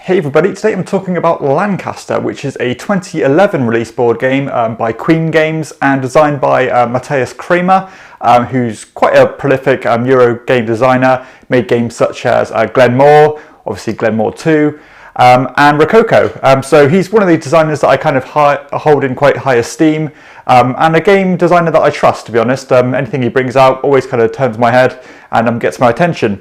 Hey everybody, today I'm talking about Lancaster, which is a 2011 release board game by Queen Games and designed by Matthias Cramer, who's quite a prolific Euro game designer, made games such as Glenmore, obviously Glenmore 2, and Rococo. So he's one of the designers that I kind of hold in quite high esteem, and a game designer that I trust, to be honest. Anything he brings out always kind of turns my head and gets my attention.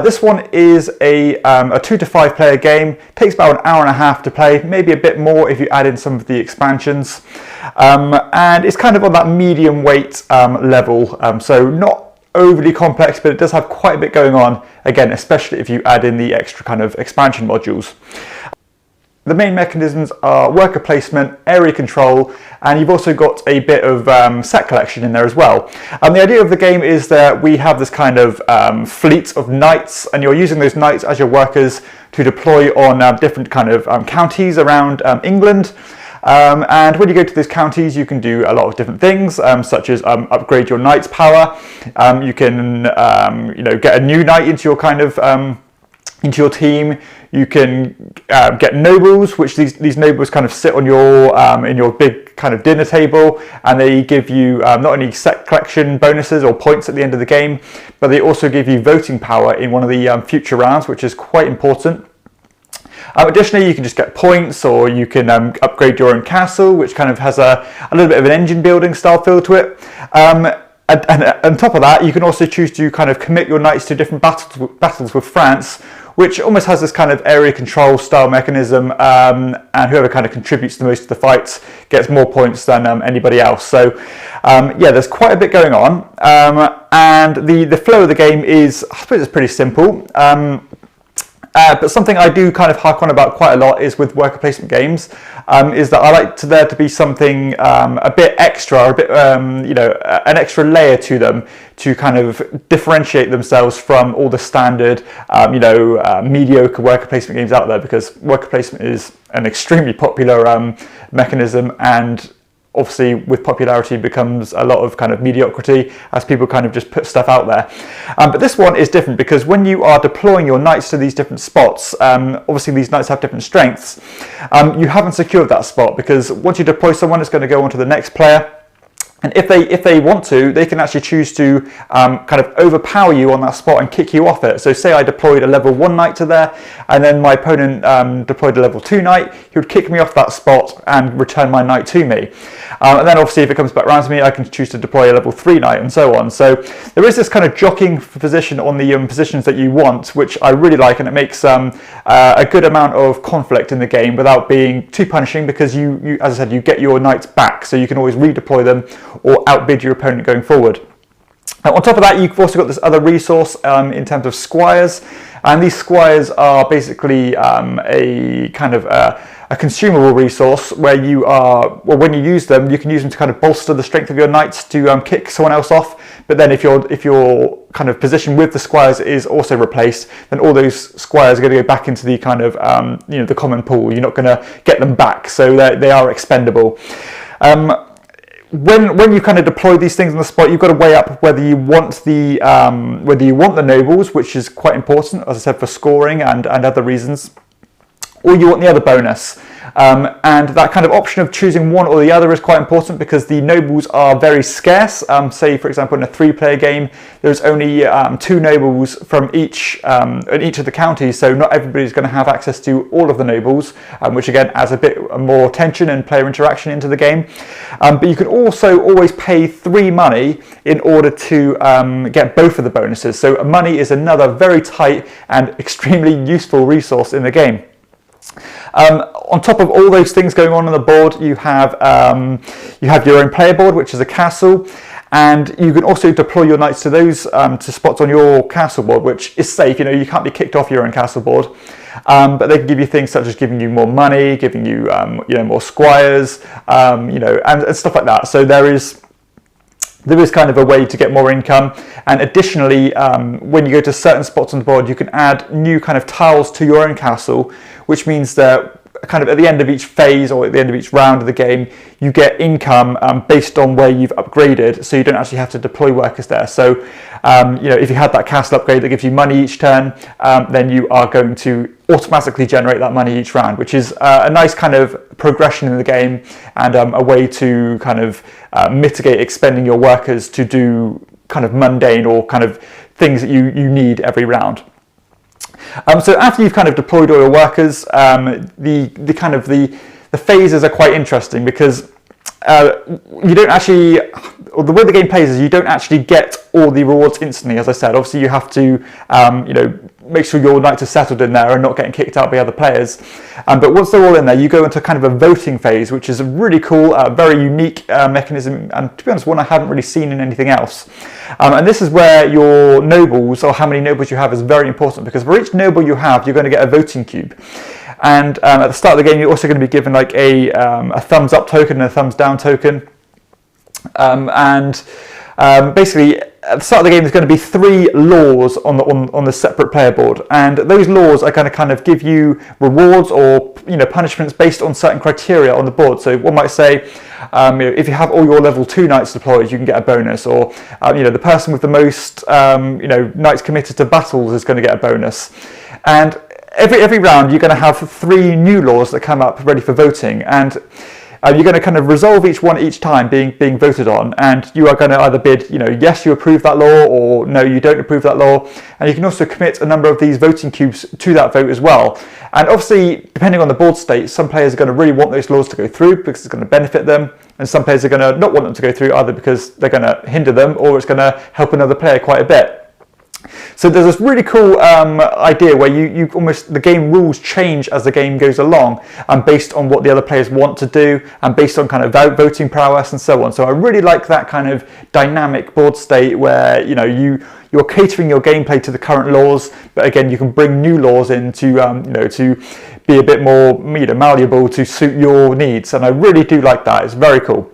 This one is a 2 to 5 player game, takes about an hour and a half to play, maybe a bit more if you add in some of the expansions, and it's kind of on that medium weight level, so not overly complex, but it does have quite a bit going on, again, especially if you add in the extra kind of expansion modules. The main mechanisms are worker placement, area control, and you've also got a bit of set collection in there as well. The idea of the game is that we have this kind of fleet of knights, and you're using those knights as your workers to deploy on different kind of counties around England. And when you go to these counties, you can do a lot of different things, such as upgrade your knight's power. You can, get a new knight into your kind of into your team. You can get nobles, which these nobles kind of sit on your in your big kind of dinner table, and they give you not only set collection bonuses or points at the end of the game, but they also give you voting power in one of the future rounds, which is quite important. Additionally, you can just get points, or you can upgrade your own castle, which kind of has a little bit of an engine building style feel to it. And on top of that, you can also choose to kind of commit your knights to different battles with France, which almost has this kind of area control style mechanism, and whoever kind of contributes the most to the fights gets more points than anybody else. So yeah, there's quite a bit going on, and the flow of the game is, I suppose it's pretty simple. But something I do kind of hark on about quite a lot is with worker placement games, is that I like there to be something a bit extra, a bit an extra layer to them to kind of differentiate themselves from all the standard mediocre worker placement games out there, because worker placement is an extremely popular mechanism, and obviously with popularity becomes a lot of kind of mediocrity as people kind of just put stuff out there. But this one is different, because when you are deploying your knights to these different spots, obviously these knights have different strengths, you haven't secured that spot, because once you deploy someone, it's going to go on to the next player. And if they want to, they can actually choose to kind of overpower you on that spot and kick you off it. So say I deployed a level 1 knight to there, and then my opponent deployed a level 2 knight, he would kick me off that spot and return my knight to me. And then obviously if it comes back around to me, I can choose to deploy a level 3 knight and so on. So there is this kind of jockeying for position on the positions that you want, which I really like, and it makes a good amount of conflict in the game without being too punishing, because you, as I said, you get your knights back, so you can always redeploy them or outbid your opponent going forward. On top of that, you've also got this other resource in terms of squires, and these squires are basically a kind of a consumable resource where you are, well, when you use them, you can use them to kind of bolster the strength of your knights to kick someone else off. But then if your kind of position with the squires is also replaced, then all those squires are going to go back into the kind of the common pool. You're not going to get them back, so they are expendable. When you kind of deploy these things on the spot, you've got to weigh up whether you want the nobles, which is quite important, as I said, for scoring and other reasons, or you want the other bonus. And that kind of option of choosing one or the other is quite important, because the nobles are very scarce. Say, for example, in a 3-player game, there's only 2 nobles from each in each of the counties, so not everybody's going to have access to all of the nobles, which again adds a bit more tension and player interaction into the game. But you can also always pay 3 money in order to get both of the bonuses. So money is another very tight and extremely useful resource in the game. On top of all those things going on the board, you have your own player board, which is a castle, and you can also deploy your knights to those to spots on your castle board, which is safe. You can't be kicked off your own castle board, but they can give you things such as giving you more money, giving you more squires, and stuff like that. So there is kind of a way to get more income, and additionally, when you go to certain spots on the board, you can add new kind of tiles to your own castle, which means that kind of at the end of each phase or at the end of each round of the game, you get income based on where you've upgraded, so you don't actually have to deploy workers there. So if you had that castle upgrade that gives you money each turn, then you are going to automatically generate that money each round, which is a nice kind of progression in the game, and a way to kind of mitigate expending your workers to do kind of mundane or kind of things that you need every round. So after you've kind of deployed all your workers, the phases are quite interesting, because you don't actually, or the way the game plays is you don't actually get all the rewards instantly. As I said, obviously you have to make sure your knights are settled in there and not getting kicked out by other players. But once they're all in there, you go into kind of a voting phase, which is a really cool, very unique mechanism, and to be honest, one I haven't really seen in anything else. And this is where your nobles, or how many nobles you have, is very important, because for each noble you have, you're going to get a voting cube. And at the start of the game, you're also going to be given like a thumbs up token and a thumbs down token. Basically, at the start of the game, there's going to be 3 laws on the separate player board, and those laws are going to kind of give you rewards or punishments based on certain criteria on the board. So one might say, if you have all your level 2 knights deployed, you can get a bonus, or the person with the most knights committed to battles is going to get a bonus. And every round, you're going to have 3 new laws that come up ready for voting, and you're going to kind of resolve each one each time being voted on, and you are going to either bid, yes, you approve that law, or no, you don't approve that law. And you can also commit a number of these voting cubes to that vote as well. And obviously, depending on the board state, some players are going to really want those laws to go through because it's going to benefit them, and some players are going to not want them to go through, either because they're going to hinder them or it's going to help another player quite a bit. So there's this really cool idea where you almost, the game rules change as the game goes along, based on what the other players want to do, and based on kind of voting prowess and so on. So I really like that kind of dynamic board state where you're catering your gameplay to the current laws, but again you can bring new laws in to be a bit more malleable to suit your needs, and I really do like that. It's very cool.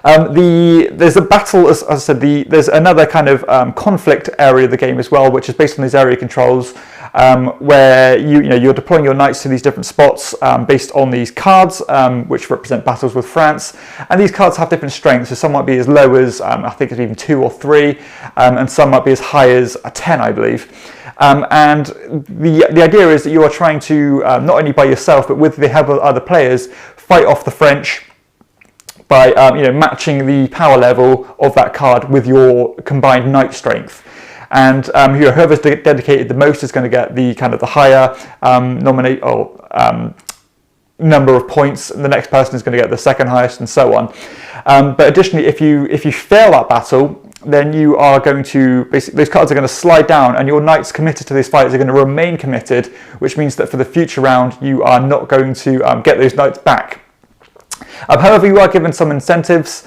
There's a battle, as I said, there's another kind of conflict area of the game as well, which is based on these area controls, where you're deploying your knights to these different spots based on these cards, which represent battles with France. And these cards have different strengths, so some might be as low as, I think it's even 2 or 3, and some might be as high as a 10, I believe. And the idea is that you are trying to, not only by yourself, but with the help of other players, fight off the French by matching the power level of that card with your combined knight strength. And whoever's dedicated the most is going to get the kind of the higher number of points, and the next person is going to get the second highest, and so on. But additionally, if you fail that battle, then you are going to basically, those cards are going to slide down, and your knights committed to this fight are going to remain committed, which means that for the future round you are not going to get those knights back. However, you are given some incentives,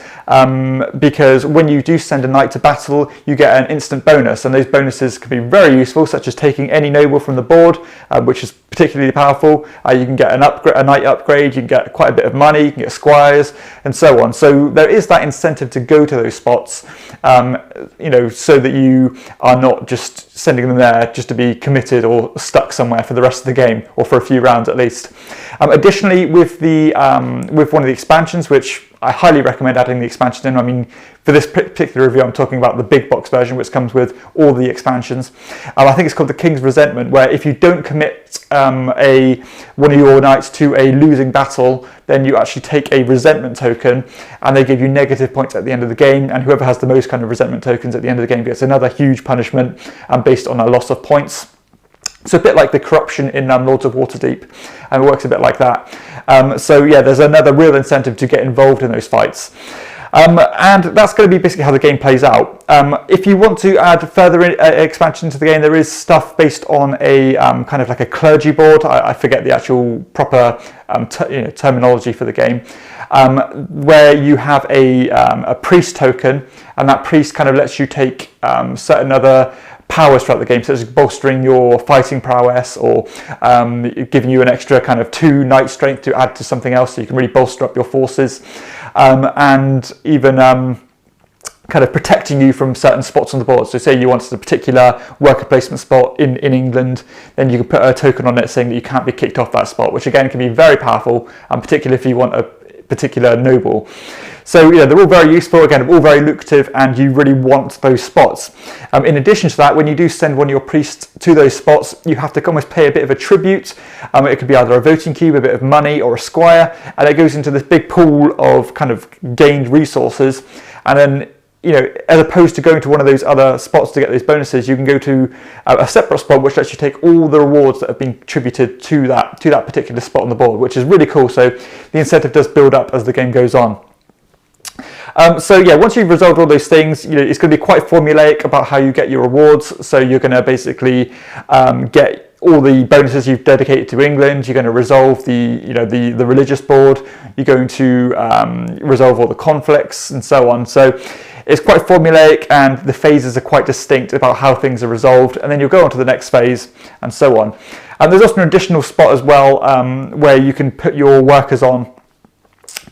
because when you do send a knight to battle, you get an instant bonus, and those bonuses can be very useful, such as taking any noble from the board, which is particularly powerful. You can get a knight upgrade, you can get quite a bit of money, you can get squires, and so on. So there is that incentive to go to those spots, so that you are not just sending them there just to be committed or stuck somewhere for the rest of the game, or for a few rounds at least. Additionally, with one of the expansions, which I highly recommend adding the expansion in. I mean, for this particular review, I'm talking about the big box version, which comes with all the expansions. I think it's called the King's Resentment, where if you don't commit one of your knights to a losing battle, then you actually take a resentment token, and they give you negative points at the end of the game, and whoever has the most kind of resentment tokens at the end of the game gets another huge punishment, based on a loss of points. So a bit like the corruption in Lords of Waterdeep, and it works a bit like that. So yeah, there's another real incentive to get involved in those fights. And that's going to be basically how the game plays out. If you want to add further expansion to the game, there is stuff based on a kind of like a clergy board. I forget the actual proper terminology for the game, where you have a priest token, and that priest kind of lets you take certain other powers throughout the game, such as bolstering your fighting prowess, or giving you an extra kind of 2 knight strength to add to something else, so you can really bolster up your forces, and even kind of protecting you from certain spots on the board. So say you wanted a particular worker placement spot in England, then you can put a token on it saying that you can't be kicked off that spot, which again can be very powerful, and particularly if you want a particular noble. So they're all very useful, again, all very lucrative, and you really want those spots. In addition to that, when you do send one of your priests to those spots, you have to almost pay a bit of a tribute. It could be either a voting cube, a bit of money, or a squire, and it goes into this big pool of kind of gained resources. And then, as opposed to going to one of those other spots to get those bonuses, you can go to a separate spot which lets you take all the rewards that have been attributed to that particular spot on the board, which is really cool. So the incentive does build up as the game goes on. So yeah, once you've resolved all those things, it's going to be quite formulaic about how you get your rewards. So you're going to basically get all the bonuses you've dedicated to England. You're going to resolve the religious board. You're going to resolve all the conflicts and so on. So it's quite formulaic, and the phases are quite distinct about how things are resolved, and then you'll go on to the next phase and so on. And there's also an additional spot as well where you can put your workers on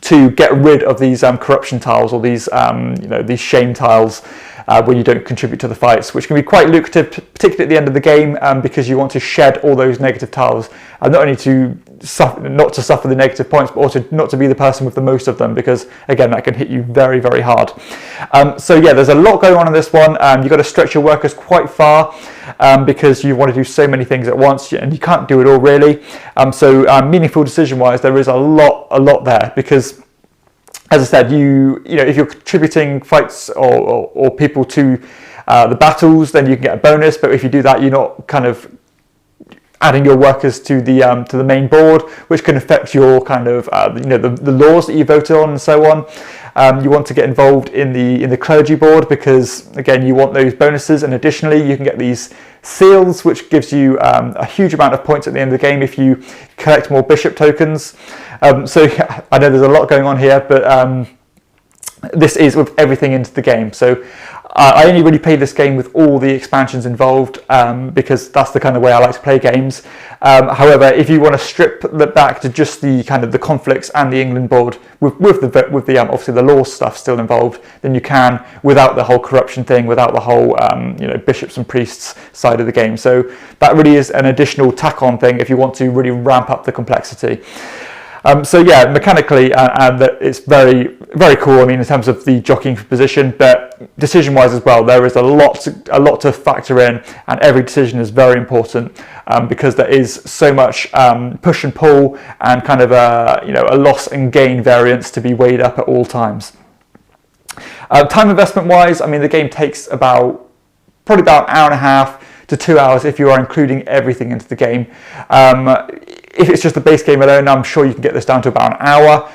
to get rid of these corruption tiles, or these these shame tiles when you don't contribute to the fights, which can be quite lucrative, particularly at the end of the game, because you want to shed all those negative tiles, and not only to not to suffer the negative points, but also not to be the person with the most of them, because again that can hit you very, very hard. So yeah, there's a lot going on in this one. You've got to stretch your workers quite far because you want to do so many things at once, and you can't do it all really. So meaningful decision wise, there is a lot there, because as I said, if you're contributing fights or people to the battles, then you can get a bonus. But if you do that, you're not kind of adding your workers to the main board, which can affect your kind of the laws that you voted on and so on. You want to get involved in the clergy board, because again you want those bonuses, and additionally you can get these seals, which gives you a huge amount of points at the end of the game if you collect more bishop tokens. So I know there's a lot going on here, but this is with everything into the game. So I only really play this game with all the expansions involved, because that's the kind of way I like to play games. However, if you want to strip that back to just the kind of the conflicts and the England board with the obviously the law stuff still involved, then you can, without the whole corruption thing, without the whole bishops and priests side of the game. So that really is an additional tack-on thing if you want to really ramp up the complexity. So yeah, mechanically, it's very, very cool. I mean, in terms of the jockeying for position, but decision-wise as well, there is a lot to factor in, and every decision is very important because there is so much push and pull, and kind of a loss and gain variance to be weighed up at all times. Time investment-wise, I mean, the game takes probably about an hour and a half to 2 hours if you are including everything into the game. If it's just the base game alone, I'm sure you can get this down to about an hour,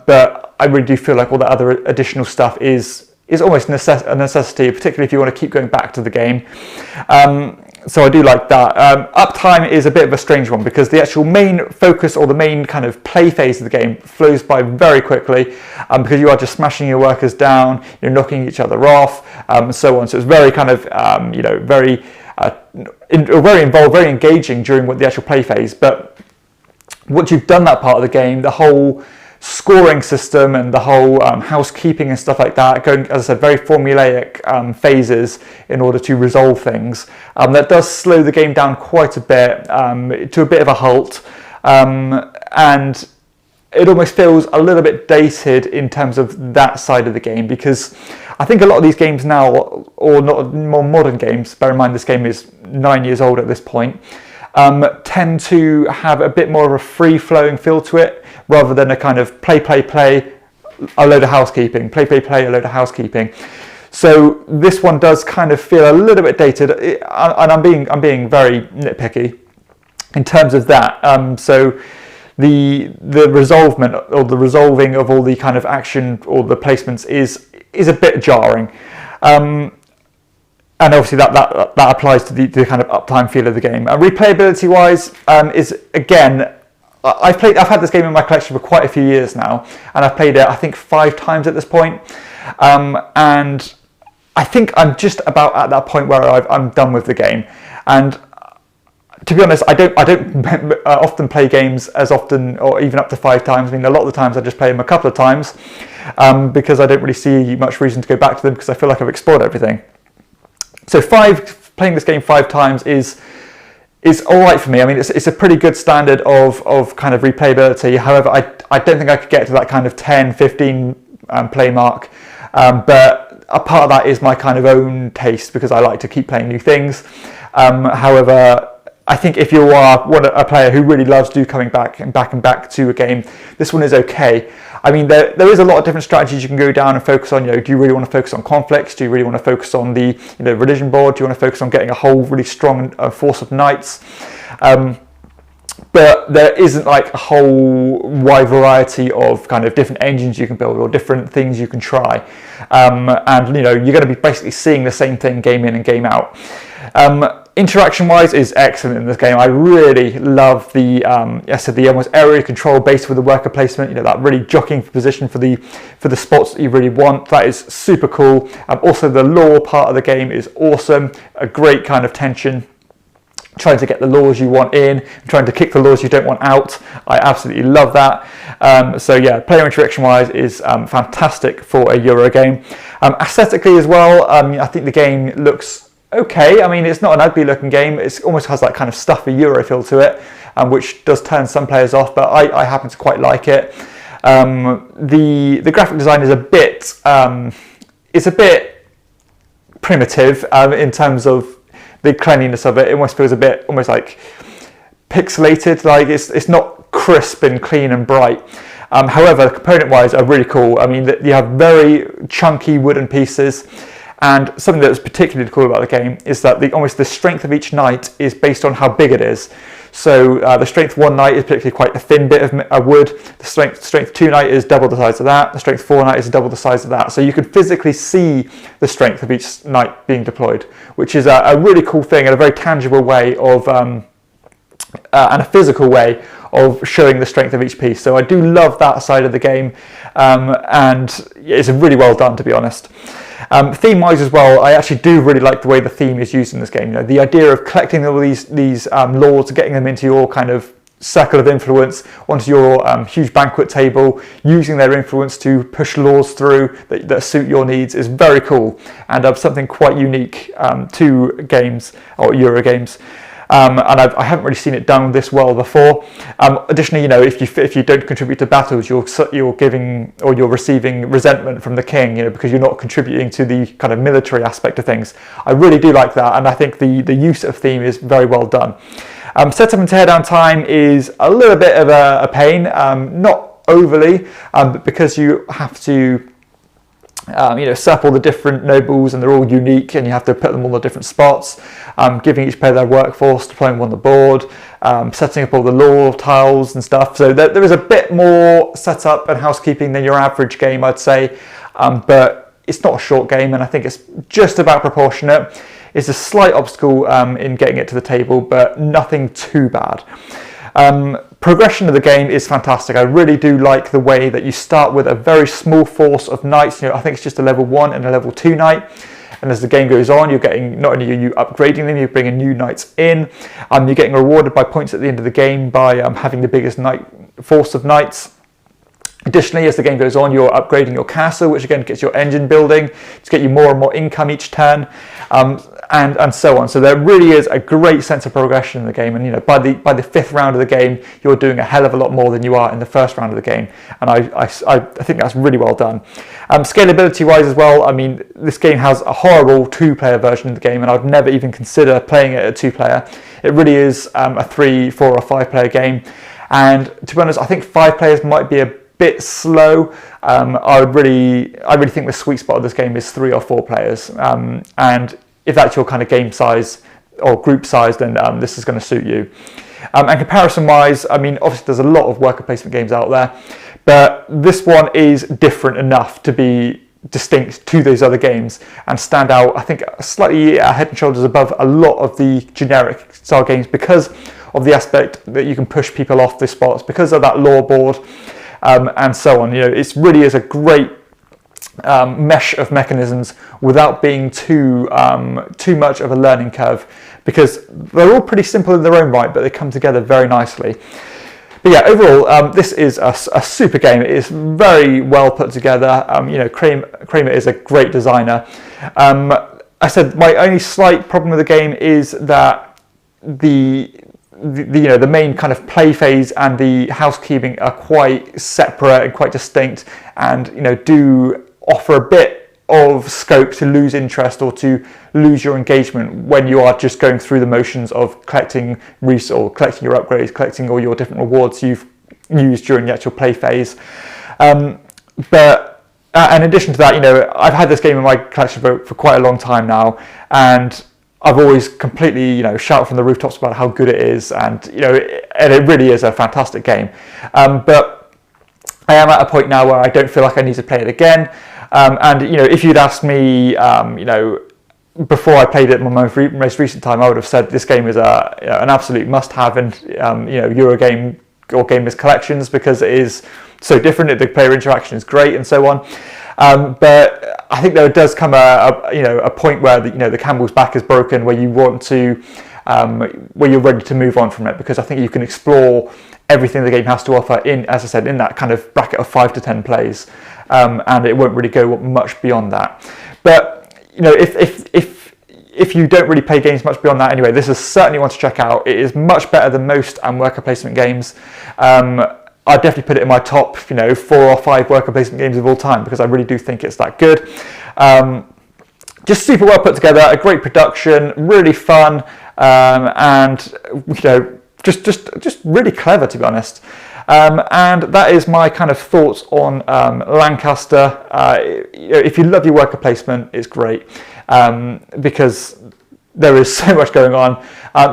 but I really do feel like all the other additional stuff is almost a necessity, particularly if you want to keep going back to the game. So I do like that. Uptime is a bit of a strange one, because the actual main focus, or the main kind of play phase of the game, flows by very quickly, because you are just smashing your workers down, you're knocking each other off, and so on. So it's very kind of very involved, very engaging during the actual play phase. But once you've done that part of the game, the whole scoring system and the whole housekeeping and stuff like that, going, as I said, very formulaic phases in order to resolve things, that does slow the game down quite a bit, to a bit of a halt, and it almost feels a little bit dated in terms of that side of the game, because I think a lot of these games now, or not more modern games, bear in mind this game is 9 years old at this point, tend to have a bit more of a free-flowing feel to it, rather than a kind of play, a load of housekeeping, play, a load of housekeeping. So this one does kind of feel a little bit dated, and I'm being very nitpicky in terms of that. So the resolvement, or the resolving of all the kind of action or the placements is a bit jarring. And obviously that applies to the kind of uptime feel of the game. Replayability wise, is again, I've had this game in my collection for quite a few years now, and I've played it I think 5 times at this point. And I think I'm just about at that point where I'm done with the game. And to be honest, I don't often play games as often or even up to 5 times. I mean, a lot of the times I just play them a couple of times because I don't really see much reason to go back to them because I feel like I've explored everything. So playing this game 5 times is all right for me. I mean, it's a pretty good standard of kind of replayability. However, I don't think I could get to that kind of 10, 15 play mark. But a part of that is my kind of own taste because I like to keep playing new things. However, I think if you are a player who really loves coming back to a game, this one is okay. I mean, there is a lot of different strategies you can go down and focus on. Do you really want to focus on conflicts? Do you really want to focus on the religion board? Do you want to focus on getting a whole really strong force of knights? But there isn't like a whole wide variety of kind of different engines you can build or different things you can try. And you're going to be basically seeing the same thing game in and game out. Interaction-wise is excellent in this game. I really love the almost area control based with the worker placement. That really jockeying for position for the spots that you really want. That is super cool. Also, the lore part of the game is awesome. A great kind of tension. Trying to get the laws you want in, trying to kick the laws you don't want out. I absolutely love that. So yeah, player interaction-wise is fantastic for a Euro game. Aesthetically as well, I think the game looks okay. I mean, it's not an ugly looking game. It almost has that kind of stuffy Euro feel to it, which does turn some players off, but I happen to quite like it. The graphic design is a bit primitive in terms of the cleanliness of it. It almost feels almost like pixelated. Like it's not crisp and clean and bright. However, component-wise are really cool. I mean, you have very chunky wooden pieces. And something that's particularly cool about the game is that the strength of each knight is based on how big it is. So the strength 1 knight is particularly quite a thin bit of wood. The strength 2 knight is double the size of that. The strength 4 knight is double the size of that. So you can physically see the strength of each knight being deployed, which is a really cool thing and a very tangible way of and a physical way of showing the strength of each piece. So I do love that side of the game, and it's really well done, to be honest. Theme-wise as well, I actually do really like the way the theme is used in this game. The idea of collecting all these lords, getting them into your kind of circle of influence, onto your huge banquet table, using their influence to push laws through that suit your needs is very cool and something quite unique to games or Euro games. And I haven't really seen it done this well before. Additionally, if you don't contribute to battles, you're giving or you're receiving resentment from the king, because you're not contributing to the kind of military aspect of things. I really do like that, and I think the use of theme is very well done. Setup and teardown time is a little bit of a pain, not overly, but because you have to set up all the different nobles and they're all unique and you have to put them all in the different spots, giving each player their workforce, deploying them on the board, setting up all the lore tiles and stuff. So there is a bit more setup and housekeeping than your average game, I'd say, but it's not a short game and I think it's just about proportionate. It's a slight obstacle in getting it to the table, but nothing too bad. Progression of the game is fantastic. I really do like the way that you start with a very small force of knights. I think it's just a level 1 and a level 2 knight. And as the game goes on, you're getting, not only are you upgrading them, you're bringing new knights in. You're getting rewarded by points at the end of the game by having the biggest force of knights. Additionally, as the game goes on, you're upgrading your castle, which again gets your engine building to get you more and more income each turn, and so on. So there really is a great sense of progression in the game, and by the 5th round of the game, you're doing a hell of a lot more than you are in the first round of the game, and I think that's really well done. Scalability-wise as well, I mean, this game has a horrible 2-player version of the game, and I'd never even consider playing it at 2-player. It really is a 3, 4, or 5-player game, and to be honest, I think 5 players might be a bit slow. I really think the sweet spot of this game is 3 or 4 players, and if that's your kind of game size or group size, then this is going to suit you. And comparison wise, I mean, obviously there's a lot of worker placement games out there, but this one is different enough to be distinct to those other games and stand out, I think, slightly head and shoulders above a lot of the generic style games because of the aspect that you can push people off the spots, because of that lore board, and so on. It really is a great mesh of mechanisms without being too much of a learning curve, because they're all pretty simple in their own right, but they come together very nicely. But yeah, overall, this is a super game. It is very well put together. You know, Cramer is a great designer. I said my only slight problem with the game is that the main kind of play phase and the housekeeping are quite separate and quite distinct, and do offer a bit of scope to lose interest or to lose your engagement when you are just going through the motions of collecting resources, collecting your upgrades, collecting all your different rewards you've used during the actual play phase. But in addition to that, I've had this game in my collection for quite a long time now, and I've always completely, shouted from the rooftops about how good it is, and and it really is a fantastic game. But I am at a point now where I don't feel like I need to play it again. And if you'd asked me, before I played it in my most recent time, I would have said this game is an absolute must-have in Eurogame or Gamers collections, because it is so different. The player interaction is great, and so on. But I think there does come a point where the camel's back is broken, where you want to, where you're ready to move on from it, because I think you can explore everything the game has to offer as I said, in that kind of bracket of 5 to 10 plays, and it won't really go much beyond that. But if you don't really play games much beyond that anyway, this is certainly one to check out. It is much better than most worker placement games. I'd definitely put it in my top 4 or 5 worker placement games of all time, because I really do think it's that good. Just super well put together, a great production, really fun, and just really clever, to be honest. And that is my kind of thoughts on Lancaster. If you love your worker placement, it's great, because there is so much going on.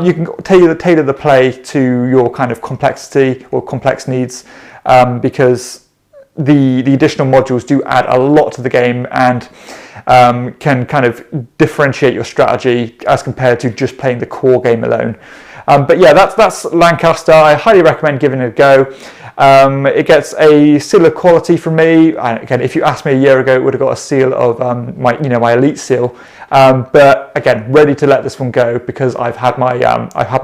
You can tailor the play to your kind of complexity or complex needs, because the additional modules do add a lot to the game, and can kind of differentiate your strategy as compared to just playing the core game alone. But yeah, that's Lancaster. I highly recommend giving it a go. It gets a seal of quality from me. And again, if you asked me a year ago, it would have got a seal of my elite seal. But again, ready to let this one go, because I've had my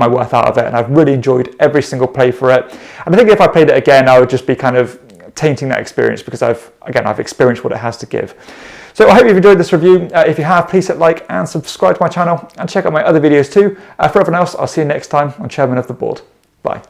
worth out of it, and I've really enjoyed every single play for it. And I think if I played it again, I would just be kind of tainting that experience, because I've experienced what it has to give. So I hope you've enjoyed this review. If you have, please hit like and subscribe to my channel, and check out my other videos too. For everyone else, I'll see you next time on Chairman of the Board. Bye.